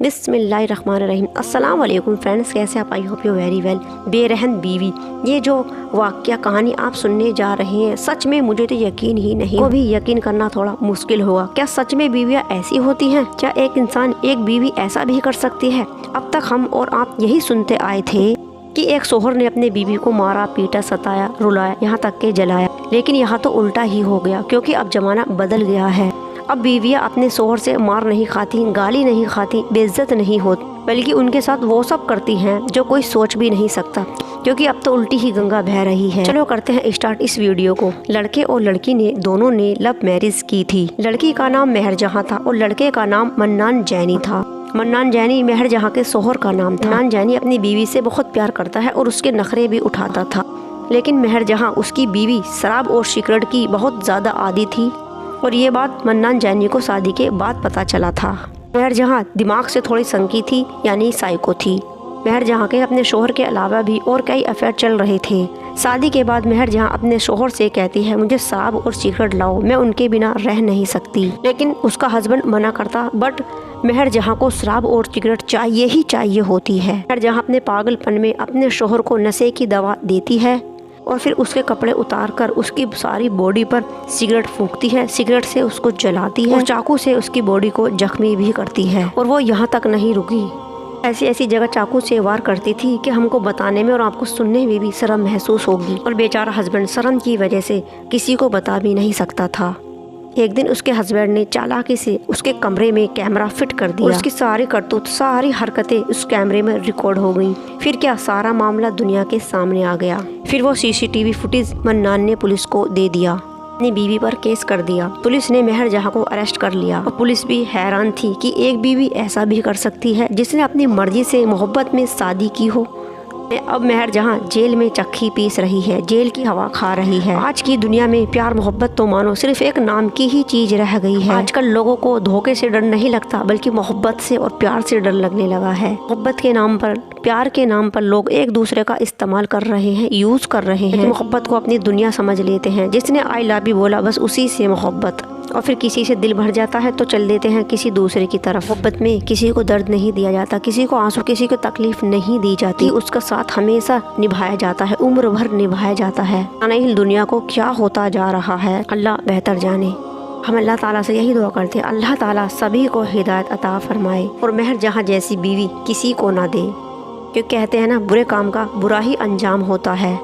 बिस्मिल्लाहिर्रहमानिर्रहीम। अस्सलाम वालेकुम फ्रेंड्स, कैसे आप? I hope you very well. बेरहम बीवी, ये जो वाक़या कहानी आप सुनने जा रहे हैं, सच में मुझे तो यकीन ही नहीं, को भी यकीन करना थोड़ा मुश्किल होगा। क्या सच में बीवियाँ ऐसी होती हैं? क्या एक इंसान एक बीवी ऐसा भी कर सकती है? अब तक हम और आप यही सुनते आए थे कि एक शोहर ने अपने बीवी को मारा, पीटा, सताया, रुलाया, यहाँ तक के जलाया। लेकिन यहाँ तो उल्टा ही हो गया, क्योंकि अब जमाना बदल गया है। अब बीवियाँ अपने शोहर से मार नहीं खाती, गाली नहीं खाती, बेइज्जत नहीं होती, बल्कि उनके साथ वो सब करती हैं जो कोई सोच भी नहीं सकता, क्योंकि अब तो उल्टी ही गंगा बह रही है। चलो करते हैं स्टार्ट इस वीडियो को। लड़के और लड़की ने दोनों ने लव मैरिज की थी। लड़की का नाम मेहर जहां था और लड़के का नाम मन्नान जैनी था। मन्नान जैनी मेहर जहां के शोहर का नाम था। मन्नान जैनी अपनी बीवी से बहुत प्यार करता है और उसके नखरे भी उठाता था। लेकिन मेहर जहां, उसकी बीवी, शराब और सिगरेट की बहुत ज़्यादा आदी थी और ये बात मन्नान जैनी को शादी के बाद पता चला था। मेहर जहां दिमाग से थोड़ी संकी थी, यानी साइको थी। मेहर जहां के अपने शोहर के अलावा भी और कई अफेयर चल रहे थे। शादी के बाद मेहर जहां अपने शोहर से कहती है, मुझे शराब और सिगरेट लाओ, मैं उनके बिना रह नहीं सकती। लेकिन उसका हस्बैंड मना करता, बट मेहर जहां को शराब और सिगरेट चाहिए ही चाहिए होती है। मेहर जहां अपने पागलपन में अपने शोहर को नशे की दवा देती है और फिर उसके कपड़े उतार कर उसकी सारी बॉडी पर सिगरेट फूंकती है, सिगरेट से उसको जलाती है और चाकू से उसकी बॉडी को जख्मी भी करती है। और वो यहाँ तक नहीं रुकी, ऐसी ऐसी जगह चाकू से वार करती थी कि हमको बताने में और आपको सुनने में भी शर्म महसूस होगी। और बेचारा हस्बैंड शर्म की वजह से किसी को बता भी नहीं सकता था। एक दिन उसके हस्बैंड ने चालाकी से उसके कमरे में कैमरा फिट कर दिया। उसकी सारी करतूत, सारी हरकतें उस कैमरे में रिकॉर्ड हो गई। फिर क्या, सारा मामला दुनिया के सामने आ गया। फिर वो सीसीटीवी फुटेज मन्नान ने पुलिस को दे दिया, अपनी बीवी पर केस कर दिया। पुलिस ने मेहर जहां को अरेस्ट कर लिया और पुलिस भी हैरान थी कि एक बीवी ऐसा भी कर सकती है जिसने अपनी मर्जी से मोहब्बत में शादी की हो। अब मेहर जहां जेल में चक्की पीस रही है, जेल की हवा खा रही है। आज की दुनिया में प्यार मोहब्बत तो मानो सिर्फ एक नाम की ही चीज रह गई है। आजकल लोगों को धोखे से डर नहीं लगता, बल्कि मोहब्बत से और प्यार से डर लगने लगा है। मोहब्बत के नाम पर, प्यार के नाम पर लोग एक दूसरे का इस्तेमाल कर रहे हैं, यूज कर रहे हैं। मोहब्बत को अपनी दुनिया समझ लेते हैं। जिसने आई लव यू बोला, बस उसी से मोहब्बत। और फिर किसी से दिल भर जाता है तो चल देते हैं किसी दूसरे की तरफ। मोहब्बत में किसी को दर्द नहीं दिया जाता, किसी को आंसू, किसी को तकलीफ नहीं दी जाती। उसका साथ हमेशा निभाया जाता है, उम्र भर निभाया जाता है। नहीं, दुनिया को क्या होता जा रहा है, अल्लाह बेहतर जाने। हम अल्लाह ताला से यही दुआ करते हैं, अल्लाह ताला सभी को हिदायत अता फरमाए और मेहर जहां जैसी बीवी किसी को ना दे। क्योंकि कहते हैं ना, बुरे काम का बुरा ही अंजाम होता है।